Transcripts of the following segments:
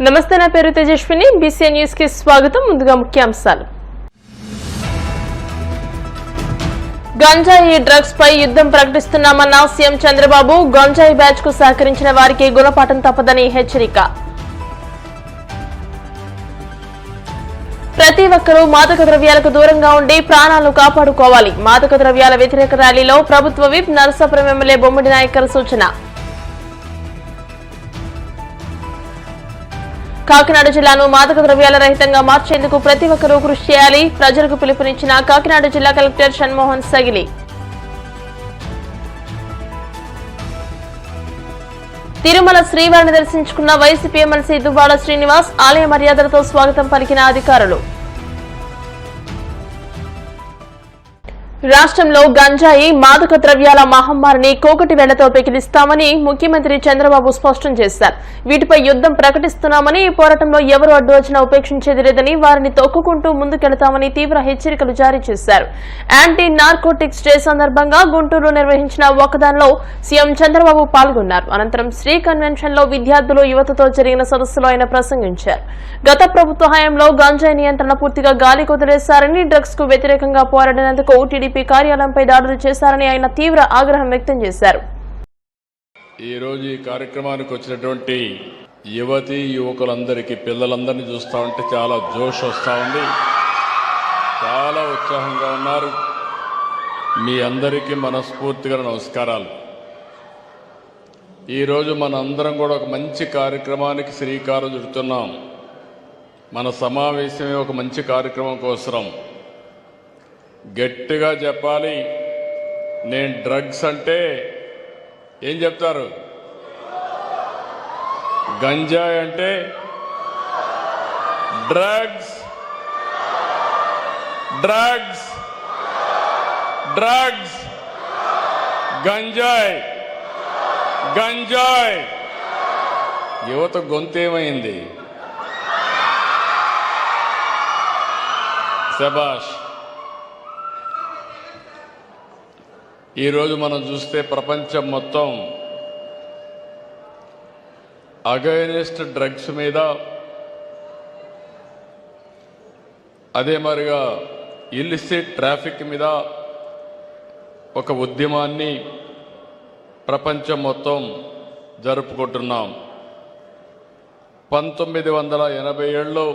నమస్తే, నా పేరు తేజస్విని. బీసీ న్యూస్ కి స్వాగతం. ముందుగా ముఖ్యాంశాలు. గంజాయి డ్రగ్స్ పై యుద్ధం ప్రకటిస్తున్నామన్న సీఎం చంద్రబాబు. గంజాయి బ్యాచ్ కు సహకరించిన వారికి గుణపాఠం తప్పదని హెచ్చరిక. ప్రతి ఒక్కరూ మాదక ద్రవ్యాలకు దూరంగా ఉండి ప్రాణాలను కాపాడుకోవాలి. మాదక ద్రవ్యాల వ్యతిరేక ర్యాలీలో ప్రభుత్వ విప్ నరసాపురం ఎమ్మెల్యే బొమ్మిడి నాయకర్ సూచన. కాకినాడ జిల్లాను మాదక ద్రవ్యాల రహితంగా మార్చేందుకు ప్రతి ఒక్కరూ కృషి చేయాలి. ప్రజలకు పిలుపునిచ్చిన కాకినాడ జిల్లా కలెక్టర్ షణ్మోహన్ సగిలి. తిరుమల శ్రీవారిని దర్శించుకున్న వైసీపీ ఎమ్మెల్సీ దువ్వాడ శ్రీనివాస్. ఆలయ మర్యాదలతో స్వాగతం పలికిన అధికారులు. రాష్ట్రంలో గంజాయి మాదక ద్రవ్యాల మహమ్మారిని కోకటి వేళ్లతో పెకిలిస్తామని ముఖ్యమంత్రి చంద్రబాబు స్పష్టం చేశారు. వీటిపై యుద్ధం ప్రకటిస్తున్నామని, ఈ పోరాటంలో ఎవరు అడ్డు వచ్చినా ఉపేక్షించేది లేదని, వారిని తొక్కుకుంటూ ముందుకెళతామని తీవ్ర హెచ్చరికలు జారీ చేశారు. యాంటీ నార్కోటిక్స్ డే సందర్భంగా గుంటూరులో నిర్వహించిన ఒకదానిలో సీఎం చంద్రబాబు పాల్గొన్నారు. అనంతరం శ్రీ కన్వెన్షన్ లో విద్యార్థులు, యువతతో జరిగిన సదస్సులో ఆయన ప్రసంగించారు. గత ప్రభుత్వ హయాంలో గంజాయి నియంత్రణ పూర్తిగా గాలి కొదిలేశారని, డ్రగ్స్ కు వ్యతిరేకంగా పోరాడినందుకు టీడీపీ కార్యాలయంపై దాడులు చేశారని ఆయన తీవ్ర ఆగ్రహం వ్యక్తం చేశారు. ఈ రోజు ఈ కార్యక్రమానికి వచ్చినటువంటి యువతి యువకులందరికీ, పిల్లలందరినీ చూస్తా ఉంటే చాలా జోష్ వస్తూ ఉంది, చాలా ఉత్సాహంగా ఉన్నారు. మీ అందరికీ మనస్ఫూర్తిగా నమస్కారాలు. ఈరోజు మన అందరం కూడా ఒక మంచి కార్యక్రమానికి శ్రీకారం చుడుతున్నాం. మన సమావేశమే ఒక మంచి కార్యక్రమం కోసం. గట్టిగా చెప్పాలి. నేను డ్రగ్స్ అంటే ఏం చెప్తారు? గంజాయి అంటే డ్రగ్స్, డ్రగ్స్, డ్రగ్స్, గంజాయి, గంజాయి. యువత గొంతేమైంది? శభాష్. ఈరోజు మనం చూస్తే ప్రపంచం మొత్తం అగైనెస్ట్ డ్రగ్స్ మీద, అదే మరిగా ఇల్లిసిట్ ట్రాఫిక్ మీద ఒక ఉద్యమాన్ని ప్రపంచం మొత్తం జరుపుకుంటున్నాం. 1987లో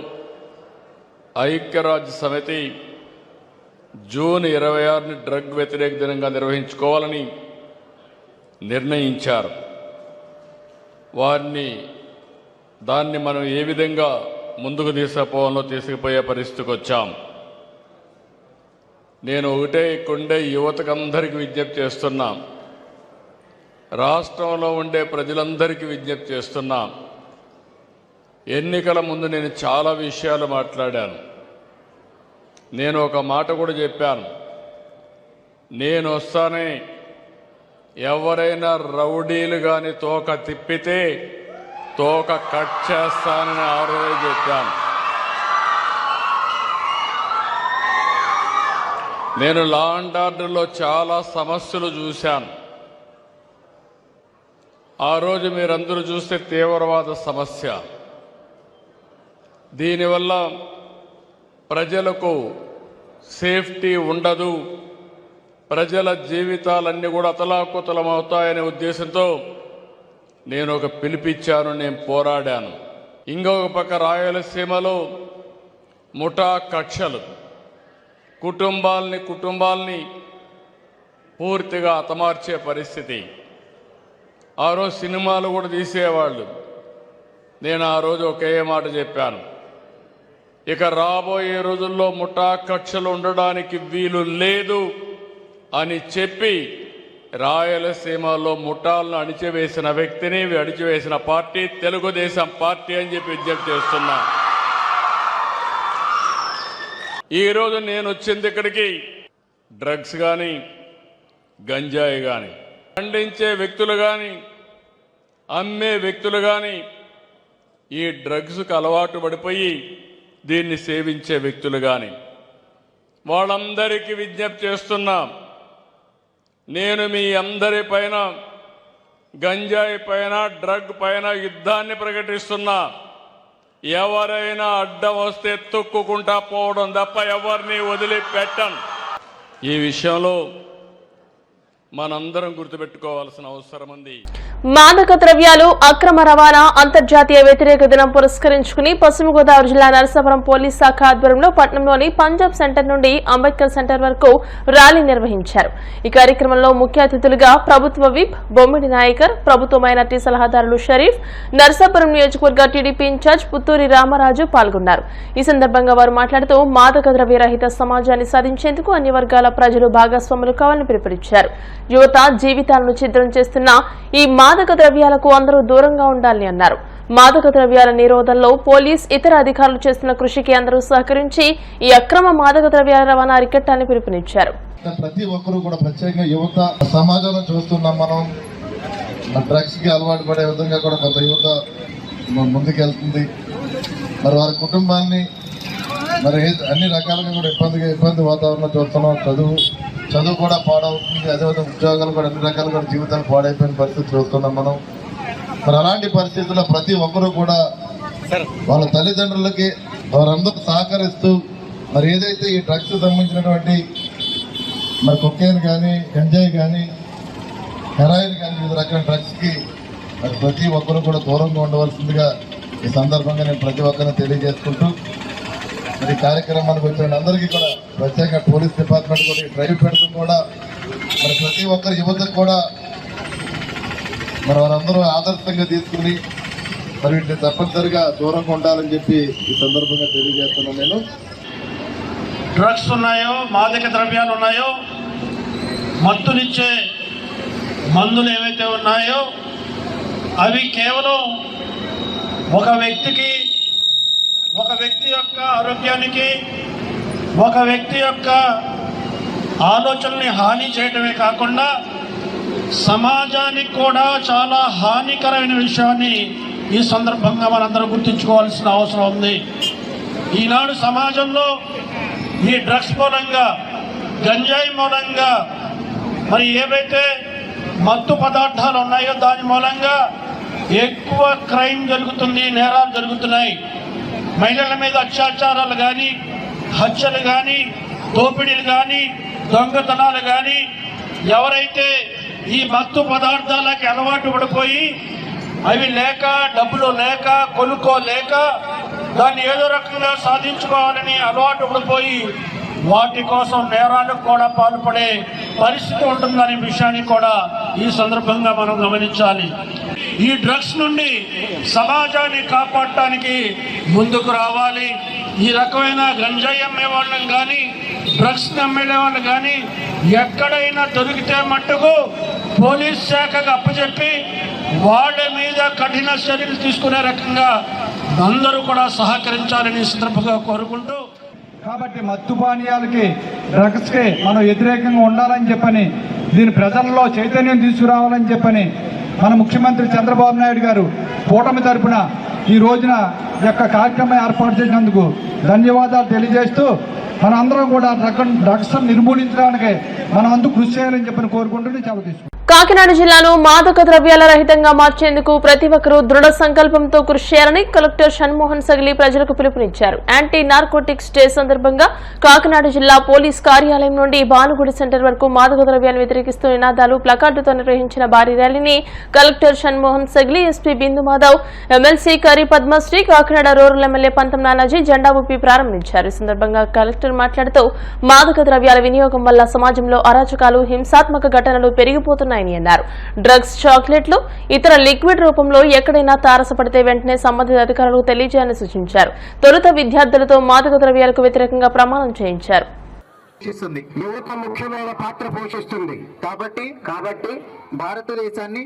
ఐక్యరాజ్య సమితి జూన్ 26ని డ్రగ్ వ్యతిరేక దినంగా నిర్వహించుకోవాలని నిర్ణయించారు. దాన్ని మనం ఏ విధంగా ముందుకు తీసుకుపోయే పరిస్థితికి వచ్చాం. నేను ఒకటే ఇక్కడుండే యువతకందరికీ విజ్ఞప్తి చేస్తున్నా, రాష్ట్రంలో ఉండే ప్రజలందరికీ విజ్ఞప్తి చేస్తున్నా. ఎన్నికల ముందు నేను చాలా విషయాలు మాట్లాడాను. నేను ఒక మాట కూడా చెప్పాను. నేను వస్తానే ఎవరైనా రౌడీలు కానీ తోక తిప్పితే తోక కట్ చేస్తానని ఆ రోజు చెప్పాను. నేను లా అండ్ ఆర్డర్లో చాలా సమస్యలు చూశాను. ఆ రోజు మీరందరూ చూస్తే తీవ్రవాద సమస్య. దీనివల్ల ప్రజలకు సేఫ్టీ ఉండదు, ప్రజల జీవితాలన్నీ కూడా అతలాకుతలమవుతాయనే ఉద్దేశంతో నేను ఒక పిలిపిచ్చాను, నేను పోరాడాను. ఇంకొక పక్క రాయలసీమలో ముఠా కక్షలు కుటుంబాల్ని పూర్తిగా హతమార్చే పరిస్థితి. ఆ రోజు సినిమాలు కూడా తీసేవాళ్ళు. నేను ఆ రోజు ఒకే మాట చెప్పాను, ఇక రాబోయే రోజుల్లో ముఠా కక్షలు ఉండడానికి వీలు లేదు అని చెప్పి రాయలసీమలో ముఠాలను అణిచివేసిన వ్యక్తిని, అణిచివేసిన పార్టీ తెలుగుదేశం పార్టీ అని చెప్పి విజ్ఞప్తి చేస్తున్నా. ఈరోజు నేను వచ్చింది ఇక్కడికి డ్రగ్స్ కానీ గంజాయి కానీ పండించే వ్యక్తులు కానీ అమ్మే వ్యక్తులు కానీ ఈ డ్రగ్స్కు అలవాటు పడిపోయి దీన్ని సేవించే వ్యక్తులు కానీ వాళ్ళందరికీ విజ్ఞప్తి చేస్తున్నాం. నేను మీ అందరి పైన గంజాయి పైన డ్రగ్ పైన యుద్ధాన్ని ప్రకటిస్తున్నా. ఎవరైనా అడ్డం వస్తే తొక్కుకుంటా పోవడం తప్ప ఎవరిని వదిలిపెట్టను. ఈ విషయంలో మనందరం గుర్తుపెట్టుకోవాల్సిన అవసరం ఉంది. మాదక ద్రవ్యాలు అక్రమ రవాణా అంతర్జాతీయ వ్యతిరేక దినం పురస్కరించుకుని పశ్చిమ గోదావరి జిల్లా నరసాపురం పోలీస్ శాఖ ఆధ్వర్యంలో పట్టణంలోని పంజాబ్ సెంటర్ నుండి అంబేద్కర్ సెంటర్ వరకు ర్యాలీ నిర్వహించారు. ఈ కార్యక్రమంలో ముఖ్య అతిథులుగా ప్రభుత్వ విప్ బొమ్మిడి నాయకర్, ప్రభుత్వ మైనార్టీ సలహాదారులు షరీఫ్, నరసాపురం నియోజకవర్గ టీడీపీ ఇన్ఛార్జ్ పుత్తూరి రామరాజు పాల్గొన్నారు. ఈ సందర్భంగా వారు మాట్లాడుతూ మాదక ద్రవ్య రహిత సమాజాన్ని సాధించేందుకు అన్ని వర్గాల ప్రజలు భాగస్వాములు కావాలని పిలుపునిచ్చారు. యువత జీవితాలను ఛిద్రం చేస్తున్న ఈ మాదక ద్రవ్యాలకు అందరూ దూరంగా ఉండాలని అన్నారు. మాదక ద్రవ్యాల నిరోధంలో పోలీస్, ఇతర అధికారులు చేస్తున్న కృషికి అందరూ సహకరించి ఈ అక్రమ మాదక ద్రవ్యాల రవాణా అరికట్టాలని పిలుపునిచ్చారు. ప్రతి ఒక్కరూ కూడా ప్రత్యేకంగా యువత సమాజంలో చూస్తున్నాం. మనం డ్రగ్స్ కి అలవాటు పడే విధంగా కూడా కొంత యువత ముందుకెళ్తుంది. మరి వారి కుటుంబాన్ని మరి అన్ని రకాలుగా కూడా ఇబ్బంది వాతావరణం చూస్తున్నాం. చదువు కూడా పాడవుతుంది. అదేవిధంగా ఉద్యోగాలు కూడా అన్ని రకాలు కూడా జీవితాలు పాడైపోయిన పరిస్థితి చూస్తున్నాం మనం. మరి అలాంటి పరిస్థితుల్లో ప్రతి ఒక్కరూ కూడా వాళ్ళ తల్లిదండ్రులకి వారందరూ సహకరిస్తూ మరి ఏదైతే ఈ డ్రగ్స్ సంబంధించినటువంటి మరి కొకేన్ కానీ, గంజాయి కానీ, హెరాయిన్ కానీ వివిధ రకాల డ్రగ్స్కి మరి ప్రతి ఒక్కరూ కూడా దూరంగా ఉండవలసిందిగా ఈ సందర్భంగా నేను ప్రతి ఒక్కరిని తెలియజేసుకుంటూ మరి కార్యక్రమానికి వచ్చిన అందరికీ కూడా ప్రత్యేక పోలీస్ డిపార్ట్మెంట్ కూడా డ్రైవ్ పెడుతూ కూడా మరి ప్రతి ఒక్కరి యువతకు కూడా మరి వారందరూ ఆదర్శంగా తీసుకుని మరి వీటిని తప్పనిసరిగా దూరంగా ఉండాలని చెప్పి ఈ సందర్భంగా తెలియజేస్తున్నాను. నేను డ్రగ్స్ ఉన్నాయో, మాదక ద్రవ్యాలు ఉన్నాయో, మత్తునిచ్చే మందులు ఏవైతే ఉన్నాయో అవి కేవలం ఒక వ్యక్తి యొక్క ఆరోగ్యానికి, ఒక వ్యక్తి యొక్క ఆలోచనల్ని హాని చేయడమే కాకుండా సమాజానికి కూడా చాలా హానికరమైన విషయాన్ని ఈ సందర్భంగా మనందరం గుర్తుంచుకోవాల్సిన అవసరం ఉంది. ఈనాడు సమాజంలో ఈ డ్రగ్స్ మూలంగా, గంజాయి మూలంగా, మరి ఏవైతే మత్తు పదార్థాలు ఉన్నాయో దాని మూలంగా ఎక్కువ క్రైమ్ జరుగుతుంది, నేరాలు జరుగుతున్నాయి. మహిళల మీద అత్యాచారాలు కానీ, హత్యలు కానీ, దోపిడీలు కానీ, దొంగతనాలు కానీ, ఎవరైతే ఈ మత్తు పదార్థాలకి అలవాటు పడిపోయి అవి లేక, డబ్బులు లేక, కొనుక్కోలేక దాన్ని ఏదో రకంగా సాధించుకోవాలని అలవాటు పడిపోయి వాటి కోసం నేరాలకు కూడా పాల్పడే పరిస్థితి ఉంటుందనే విషయాన్ని కూడా ఈ సందర్భంగా మనం గమనించాలి. ఈ డ్రగ్స్ నుండి సమాజాన్ని కాపాడటానికి ముందుకు రావాలి. ఈ రకమైన గంజాయి అమ్మే వాళ్ళని కానీ, డ్రగ్స్ అమ్మే వాళ్ళు కానీ ఎక్కడైనా దొరికితే మట్టుకు పోలీస్ శాఖకు అప్పచెప్పి వాళ్ళ మీద కఠిన చర్యలు తీసుకునే రకంగా అందరూ కూడా సహకరించాలని సందర్భంగా కోరుకుంటూ, కాబట్టి మత్తు పానీయాలకి, డ్రగ్స్కి మనం వ్యతిరేకంగా ఉండాలని చెప్పని, దీని ప్రజల్లో చైతన్యం తీసుకురావాలని చెప్పని మన ముఖ్యమంత్రి చంద్రబాబు నాయుడు గారు కూటమి తరపున ఈ రోజున యొక్క కార్యక్రమం ఏర్పాటు చేసినందుకు ధన్యవాదాలు తెలియజేస్తూ మనందరం కూడా డ్రగ్స్ నిర్మూలించడానికి మనం అంతా కృషి చేయాలని చెప్పని కోరుకుంటూ సెలవు తీసుకుంటాం. కాకినాడ జిల్లాను మాదక ద్రవ్యాల రహితంగా మార్చేందుకు ప్రతి ఒక్కరూ దృఢ సంకల్పంతో కృషి చేయాలని కలెక్టర్ షణ్మోహన్ సగిలి ప్రజలకు పిలుపునిచ్చారు. యాంటీ నార్కోటిక్స్ డే సందర్భంగా కాకినాడ జిల్లా పోలీస్ కార్యాలయం నుండి భానుగుడి సెంటర్ వరకు మాదక ద్రవ్యాలు వ్యతిరేకిస్తూ నినాదాలు, ప్లకార్డుతో నిర్వహించిన భారీ ర్యాలీని కలెక్టర్ షణ్మోహన్ సగిలి, ఎస్పీ బిందు మాధవ్, ఎమ్మెల్సీ కరి పద్మశ్రీ, కాకినాడ రూరల్ ఎమ్మెల్యే పంతం నానాజీ జెండా ఊపి ప్రారంభించారు. ఈ సందర్భంగా కలెక్టర్ మాట్లాడుతూ మాదక ద్రవ్యాల వినియోగం వల్ల సమాజంలో అరాచకాలు, హింసాత్మక ఘటనలు పెరిగిపోతున్నాయని అన్నారు. డ్రగ్స్, చాక్లెట్లు, ఇతర లిక్విడ్ రూపంలో ఎక్కడైనా తారసపడితే వెంటనే సంబంధిత అధికారులకు తెలియజేయాలని సూచించారు. తొలుత విద్యార్థులతో మాదక ద్రవ్యాలకు వ్యతిరేకంగా ప్రమాణం చేయించారు. యువత ముఖ్యమైన పాత్ర పోషిస్తుంది. కాబట్టి భారతదేశాన్ని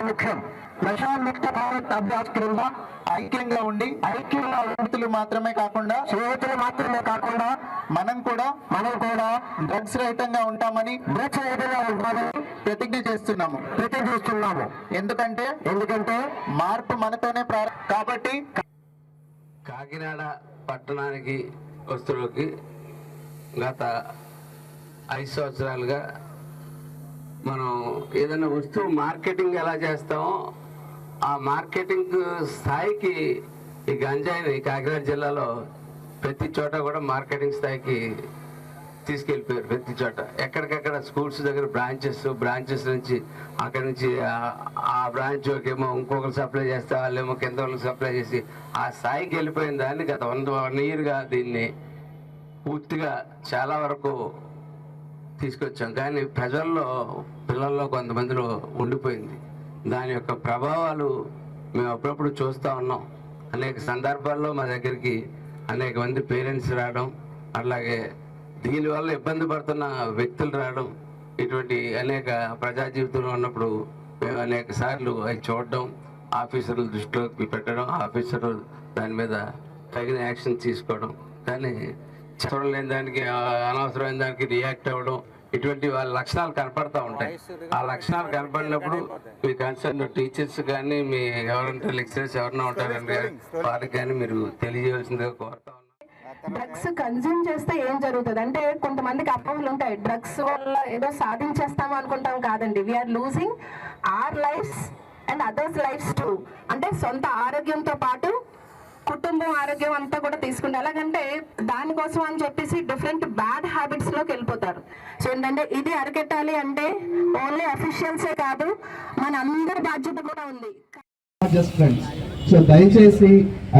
ముఖ్యం. ప్రజాముక్త భారత్ అభ్యాస్ క్రింద ఐక్యంగా ఉండి స్నేహితులు మాత్రమే కాకుండా మనం కూడా డ్రగ్స్ రహితంగా ఉంటామని ప్రతిజ్ఞ చేస్తున్నాము. ఎందుకంటే మార్పు మనతోనే కాబట్టి కాకినాడ పట్టణానికి వస్తువులకి గత 5 సంవత్సరాలుగా మనం ఏదైనా వస్తువు మార్కెటింగ్ ఎలా చేస్తామో ఆ మార్కెటింగ్ స్థాయికి ఈ గంజాయిని కాకినాడ జిల్లాలో ప్రతి చోట కూడా మార్కెటింగ్ స్థాయికి తీసుకెళ్ళిపోయారు. ప్రతి చోట ఎక్కడికక్కడ స్కూల్స్ దగ్గర బ్రాంచెస్ నుంచి అక్కడి నుంచి ఆ బ్రాంచ్ ఏమో ఇంకొకరు సప్లై చేస్తే వాళ్ళేమో కింద వాళ్ళకి సప్లై చేసి ఆ స్థాయికి వెళ్ళిపోయిన దాన్ని గత 1 yearగా దీన్ని పూర్తిగా చాలా వరకు తీసుకొచ్చాం. కానీ ప్రజల్లో పిల్లల్లో కొంతమందిలో ఉండిపోయింది. దాని యొక్క ప్రభావాలు మేము అప్పుడప్పుడు చూస్తూ ఉన్నాం. అనేక సందర్భాల్లో మా దగ్గరికి అనేక మంది పేరెంట్స్ రావడం, అలాగే దీనివల్ల ఇబ్బంది పడుతున్న వ్యక్తులు రావడం, ఇటువంటి అనేక ప్రజా జీవితంలో ఉన్నప్పుడు మేము అనేక సార్లు అవి చూడడం, ఆఫీసర్ల దృష్టిలోకి పెట్టడం, ఆఫీసర్లు దాని మీద తగిన యాక్షన్ తీసుకోవడం. కానీ చూడలేని దానికి అనవసరమైన దానికి రియాక్ట్ అవ్వడం, ఇటువంటి వాళ్ళ లక్షణాలు కనపడతా ఉంటాయి. ఆ లక్షణాలు కనపడినప్పుడు మీ కన్సర్న్ టీచర్స్ కానీ మీ ఎవరంటే లెక్చరర్స్ ఎవరైనా ఉంటారంటే వారికి కానీ మీరు తెలియజేయాల్సిందిగా కోరుతా ఉన్నాం. డ్రగ్స్ కన్జ్యూమ్ చేస్తే ఏం జరుగుతుంది అంటే కొంతమందికి అపోహలు ఉంటాయి. డ్రగ్స్ వల్ల ఏదో సాధించేస్తాం అనుకుంటాం. కాదండి, we're losing our lives and others lives too. అంటే సొంత ఆరోగ్యంతో పాటు కుటుంబం ఆరోగ్యం అంతా కూడా తీసుకుంటే ఎలాగంటే దానికోసం అని చెప్పేసి డిఫరెంట్ బ్యాడ్ హ్యాబిట్స్ లోకి వెళ్ళిపోతారు. సో ఏంటంటే ఇది అరికెట్టాలి అంటే ఓన్లీ అఫీషియల్సే కాదు, మన అందరి బాధ్యత కూడా ఉంది. Just friends. సో దయచేసి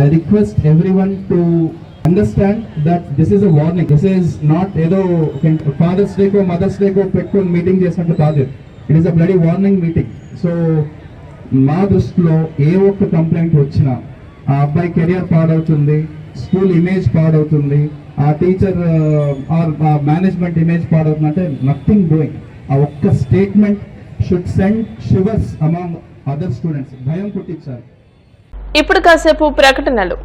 I request everyone to understand that this is a warning. This is not ఏదో ఫాదర్స్ డేకో మదర్స్ డేకో పెట్టుకొని మీటింగ్ చేసినట్టు కాదు. It is a bloody warning meeting. So మా దృష్టిలో ఏ ఒక్క కంప్లైంట్ వచ్చినా ఆ అబ్బాయి కెరియర్ పాడవుతుంది, స్కూల్ ఇమేజ్ పాడవుతుంది, ఆ టీచర్ ఆర్ మేనేజ్మెంట్ ఇమేజ్ పాడవుతుంది అంటే నథింగ్ డూయింగ్. ఆ ఒక్క statement should send shivers among other students. భయం పుట్టించాలి. ఇప్పుడు కాసేపు ప్రకటనలు.